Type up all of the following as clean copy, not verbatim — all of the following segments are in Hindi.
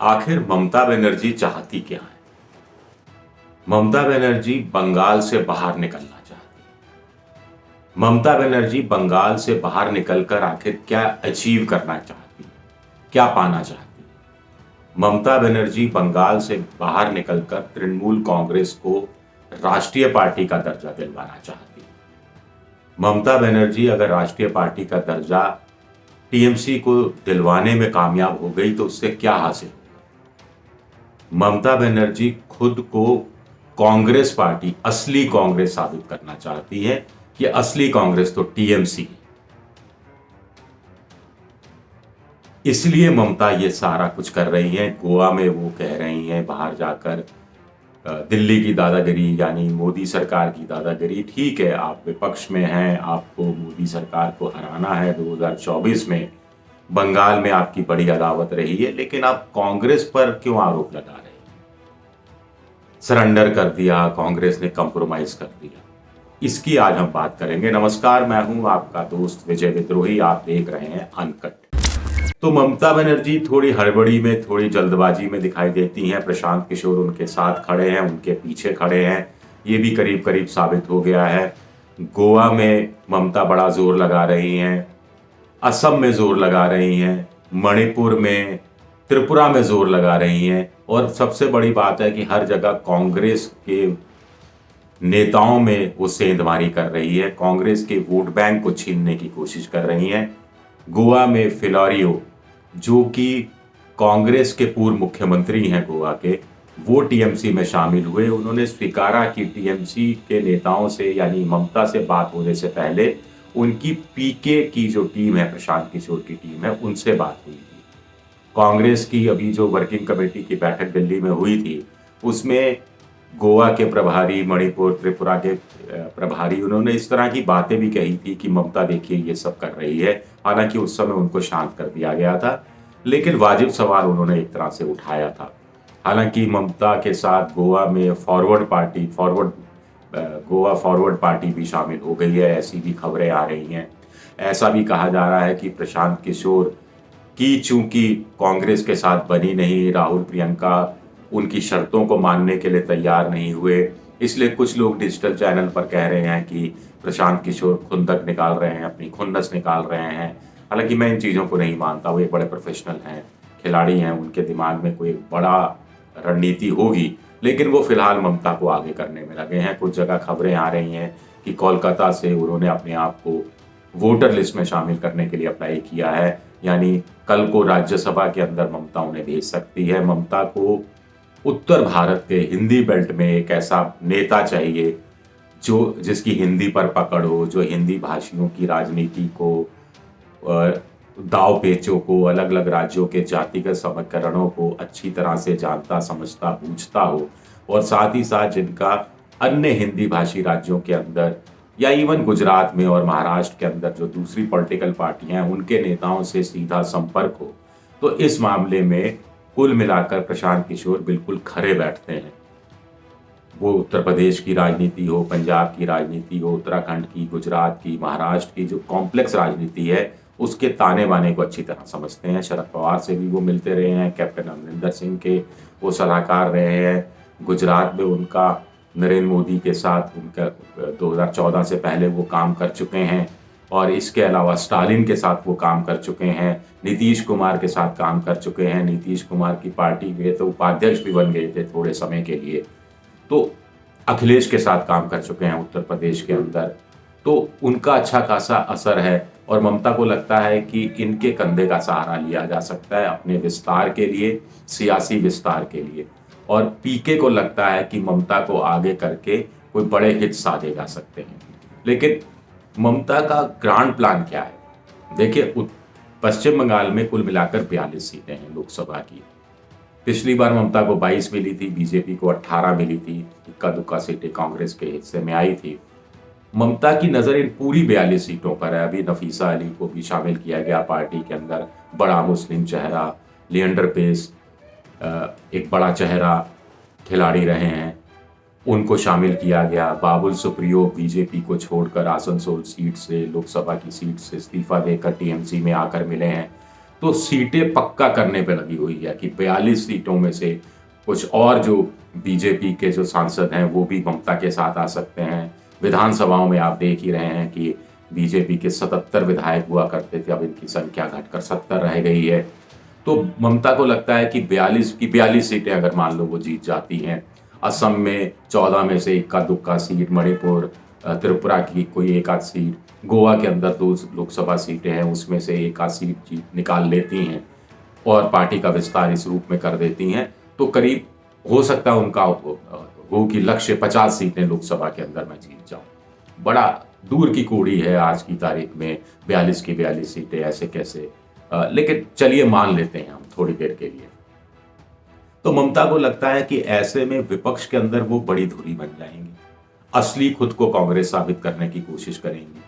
आखिर ममता बनर्जी चाहती क्या है? ममता बनर्जी बंगाल से बाहर निकलना चाहती है। ममता बनर्जी बंगाल से बाहर निकलकर आखिर क्या अचीव करना चाहती है, क्या पाना चाहती है? ममता बनर्जी बंगाल से बाहर निकलकर तृणमूल कांग्रेस को राष्ट्रीय पार्टी का दर्जा दिलवाना चाहती है। ममता बनर्जी अगर राष्ट्रीय पार्टी का दर्जा टीएमसी को दिलवाने में कामयाब हो गई तो उससे क्या हासिल? ममता बनर्जी खुद को कांग्रेस पार्टी, असली कांग्रेस साबित करना चाहती है कि असली कांग्रेस तो टीएमसी है। इसलिए ममता ये सारा कुछ कर रही है। गोवा में वो कह रही हैं बाहर जाकर दिल्ली की दादागिरी यानी मोदी सरकार की दादागिरी। ठीक है, आप विपक्ष में हैं, आपको मोदी सरकार को हराना है 2024 में। बंगाल में आपकी बड़ी अदावत रही है, लेकिन आप कांग्रेस पर क्यों आरोप लगा रहे हैं? सरेंडर कर दिया, कांग्रेस ने कंप्रोमाइज कर दिया। इसकी आज हम बात करेंगे। नमस्कार, मैं हूं आपका दोस्त विजय विद्रोही। आप देख रहे हैं अनकट। तो ममता बनर्जी थोड़ी हड़बड़ी में, थोड़ी जल्दबाजी में दिखाई देती हैं। प्रशांत किशोर उनके साथ खड़े हैं, उनके पीछे खड़े हैं। ये भी करीब करीब साबित हो गया है। गोवा में ममता बड़ा जोर लगा रही हैं, असम में जोर लगा रही हैं, मणिपुर में, त्रिपुरा में जोर लगा रही हैं, और सबसे बड़ी बात है कि हर जगह कांग्रेस के नेताओं में वो सेंधमारी कर रही है। कांग्रेस के वोट बैंक को छीनने की कोशिश कर रही हैं। गोवा में फिलोरियो, जो कि कांग्रेस के पूर्व मुख्यमंत्री हैं गोवा के, वो टीएमसी में शामिल हुए। उन्होंने स्वीकारा कि टीएमसी के नेताओं से यानी ममता से बात होने से पहले उनकी पीके की जो टीम है, प्रशांत किशोर की टीम है, उनसे बात हुई थी। कांग्रेस की अभी जो वर्किंग कमेटी की बैठक दिल्ली में हुई थी, उसमें गोवा के प्रभारी, मणिपुर, त्रिपुरा के प्रभारी, उन्होंने इस तरह की बातें भी कही थी कि ममता देखिए ये सब कर रही है। हालांकि उस समय उनको शांत कर दिया गया था, लेकिन वाजिब सवाल उन्होंने एक तरह से उठाया था। हालांकि ममता के साथ गोवा में गोवा फॉरवर्ड पार्टी भी शामिल हो गई है, ऐसी भी खबरें आ रही हैं। ऐसा भी कहा जा रहा है कि प्रशांत किशोर की चूंकि कांग्रेस के साथ बनी नहीं, राहुल प्रियंका उनकी शर्तों को मानने के लिए तैयार नहीं हुए, इसलिए कुछ लोग डिजिटल चैनल पर कह रहे हैं कि प्रशांत किशोर खुंदक निकाल रहे हैं, अपनी खुन्नस निकाल रहे हैं। हालांकि मैं इन चीज़ों को नहीं मानता। वो एक बड़े प्रोफेशनल हैं, खिलाड़ी हैं, उनके दिमाग में कोई बड़ा रणनीति होगी, लेकिन वो फिलहाल ममता को आगे करने में लगे हैं। कुछ जगह खबरें आ रही हैं कि कोलकाता से उन्होंने अपने आप को वोटर लिस्ट में शामिल करने के लिए अप्लाई किया है, यानी कल को राज्यसभा के अंदर ममता उन्हें भेज सकती है। ममता को उत्तर भारत के हिंदी बेल्ट में एक ऐसा नेता चाहिए जो जिसकी हिंदी पर पकड़ हो, जो हिंदी भाषियों की राजनीति को, दाव पेचों को, अलग अलग राज्यों के जातिगत समीकरणों को अच्छी तरह से जानता, समझता, बूझता हो, और साथ ही साथ जिनका अन्य हिंदी भाषी राज्यों के अंदर या इवन गुजरात में और महाराष्ट्र के अंदर जो दूसरी पॉलिटिकल पार्टियां हैं उनके नेताओं से सीधा संपर्क हो। तो इस मामले में कुल मिलाकर प्रशांत किशोर बिल्कुल खरे बैठते हैं। वो उत्तर प्रदेश की राजनीति हो, पंजाब की राजनीति हो, उत्तराखंड की, गुजरात की, महाराष्ट्र की जो कॉम्प्लेक्स राजनीति है उसके ताने बाने को अच्छी तरह समझते हैं। शरद पवार से भी वो मिलते रहे हैं, कैप्टन अमरिंदर सिंह के वो सलाहकार रहे हैं। गुजरात में उनका नरेंद्र मोदी के साथ उनका 2014 से पहले वो काम कर चुके हैं, और इसके अलावा स्टालिन के साथ वो काम कर चुके हैं, नीतीश कुमार के साथ काम कर चुके हैं। नीतीश कुमार की पार्टी के तो उपाध्यक्ष भी बन गए थे थोड़े समय के लिए। तो अखिलेश के साथ काम कर चुके हैं उत्तर प्रदेश के अंदर, तो उनका अच्छा खासा असर है। और ममता को लगता है कि इनके कंधे का सहारा लिया जा सकता है अपने विस्तार के लिए, सियासी विस्तार के लिए। और पीके को लगता है कि ममता को आगे करके कोई बड़े हित साधे जा सकते हैं। लेकिन ममता का ग्रांड प्लान क्या है? देखिए, पश्चिम बंगाल में कुल मिलाकर 42 सीटें हैं लोकसभा की। पिछली बार ममता को 22 मिली थी, बीजेपी को 18 मिली थी, इक्का दुक्का सीटें कांग्रेस के हिस्से में आई थी। ममता की नजर इन पूरी 42 सीटों पर है। अभी नफीसा अली को भी शामिल किया गया पार्टी के अंदर, बड़ा मुस्लिम चेहरा। लिएंडर पेस एक बड़ा चेहरा खिलाड़ी रहे हैं, उनको शामिल किया गया। बाबुल सुप्रियो बीजेपी को छोड़कर आसनसोल सीट से, लोकसभा की सीट से इस्तीफा देकर टीएमसी में आकर मिले हैं। तो सीटें पक्का करने पे लगी हुई है कि 42 सीटों में से कुछ और जो बीजेपी के जो सांसद हैं वो भी ममता के साथ आ सकते हैं। विधानसभाओं में आप देख ही रहे हैं कि बीजेपी के 77 विधायक हुआ करते थे, अब इनकी संख्या घटकर 70 रह गई है। तो ममता को लगता है कि 42 की 42 सीटें अगर मान लो वो जीत जाती हैं, असम में 14 में से इक्का दुक्का सीट, मणिपुर, त्रिपुरा की कोई एक आध सीट, गोवा के अंदर 2 लोकसभा सीटें हैं, उसमें से एक आध सीट जीत निकाल लेती हैं और पार्टी का विस्तार इस रूप में कर देती हैं, तो करीब हो सकता है उनका हो कि लक्ष्य 50 सीटें लोकसभा के अंदर मैं जीत जाऊं। बड़ा दूर की कौड़ी है आज की तारीख में 42 की 42 सीटें, ऐसे कैसे, लेकिन चलिए मान लेते हैं हम थोड़ी देर के लिए। तो ममता को लगता है कि ऐसे में विपक्ष के अंदर वो बड़ी धुरी बन जाएंगी, असली खुद को कांग्रेस साबित करने की कोशिश करेंगी,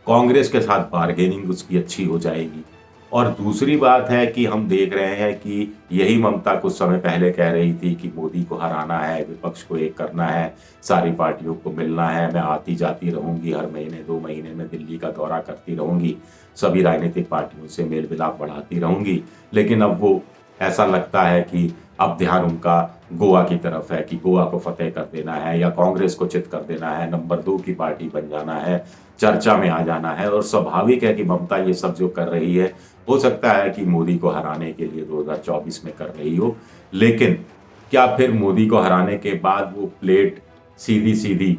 कांग्रेस के साथ बार्गेनिंग उसकी अच्छी हो जाएगी। और दूसरी बात है कि हम देख रहे हैं कि यही ममता कुछ समय पहले कह रही थी कि मोदी को हराना है, विपक्ष को एक करना है, सारी पार्टियों को मिलना है, मैं आती जाती रहूंगी, हर महीने 2 महीने में दिल्ली का दौरा करती रहूंगी, सभी राजनीतिक पार्टियों से मेल मिलाप बढ़ाती रहूंगी। लेकिन अब वो ऐसा लगता है कि अब ध्यान उनका गोवा की तरफ है कि गोवा को फतेह कर देना है या कांग्रेस को चित कर देना है, नंबर 2 की पार्टी बन जाना है, चर्चा में आ जाना है। और स्वाभाविक है कि ममता ये सब जो कर रही है, हो सकता है कि मोदी को हराने के लिए 2024 में कर रही हो, लेकिन क्या फिर मोदी को हराने के बाद वो प्लेट सीधी सीधी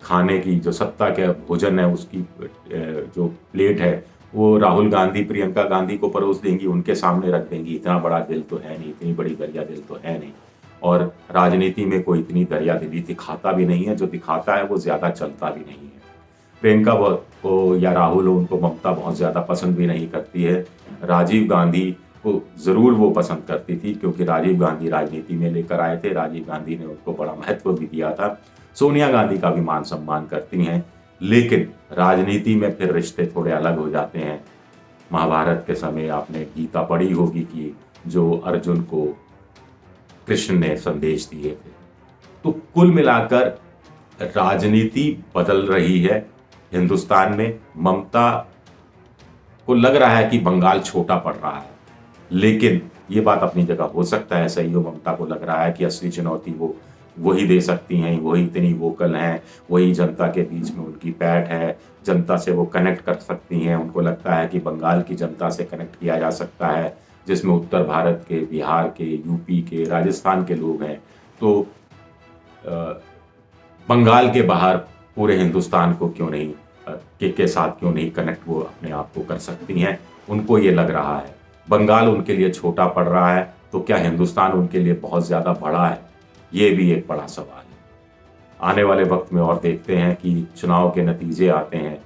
खाने की, जो सत्ता के भोजन है उसकी जो प्लेट है, वो राहुल गांधी, प्रियंका गांधी को परोस देंगी, उनके सामने रख देंगी? इतना बड़ा दिल तो है नहीं, इतनी बड़ी दरिया दिल तो है नहीं। और राजनीति में कोई इतनी दरिया दिली दिखाता भी नहीं है, जो दिखाता है वो ज्यादा चलता भी नहीं है। प्रियंका को या राहुल हो, उनको ममता बहुत ज्यादा पसंद भी नहीं करती है। राजीव गांधी को जरूर वो पसंद करती थी, क्योंकि राजीव गांधी राजनीति में लेकर आए थे, राजीव गांधी ने उनको बड़ा महत्व भी दिया था। सोनिया गांधी का भी मान सम्मान करती हैं, लेकिन राजनीति में फिर रिश्ते थोड़े अलग हो जाते हैं। महाभारत के समय आपने गीता पढ़ी होगी कि जो अर्जुन को कृष्ण ने संदेश दिए थे। तो कुल मिलाकर राजनीति बदल रही है हिंदुस्तान में। ममता को लग रहा है कि बंगाल छोटा पड़ रहा है, लेकिन ये बात अपनी जगह हो सकता है सही हो। ममता को लग रहा है कि असली चुनौती वो वही दे सकती हैं, वही इतनी वोकल हैं, वही जनता के बीच में उनकी पैठ है, जनता से वो कनेक्ट कर सकती हैं। उनको लगता है कि बंगाल की जनता से कनेक्ट किया जा सकता है, जिसमें उत्तर भारत के, बिहार के, यूपी के, राजस्थान के लोग हैं। तो बंगाल के बाहर पूरे हिंदुस्तान को क्यों नहीं के साथ क्यों नहीं कनेक्ट वो अपने आप को कर सकती हैं? उनको ये लग रहा है। बंगाल उनके लिए छोटा पड़ रहा है, तो क्या हिंदुस्तान उनके लिए बहुत ज्यादा बड़ा है? ये भी एक बड़ा सवाल है। आने वाले वक्त में और देखते हैं कि चुनाव के नतीजे आते हैं,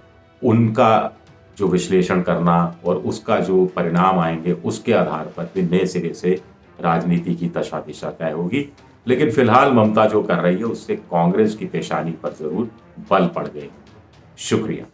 उनका जो विश्लेषण करना और उसका जो परिणाम आएंगे, उसके आधार पर फिर नए सिरे से राजनीति की दशा दिशा तय होगी। लेकिन फिलहाल ममता जो कर रही है, उससे कांग्रेस की पेशानी पर जरूर बल पड़ गए। शुक्रिया।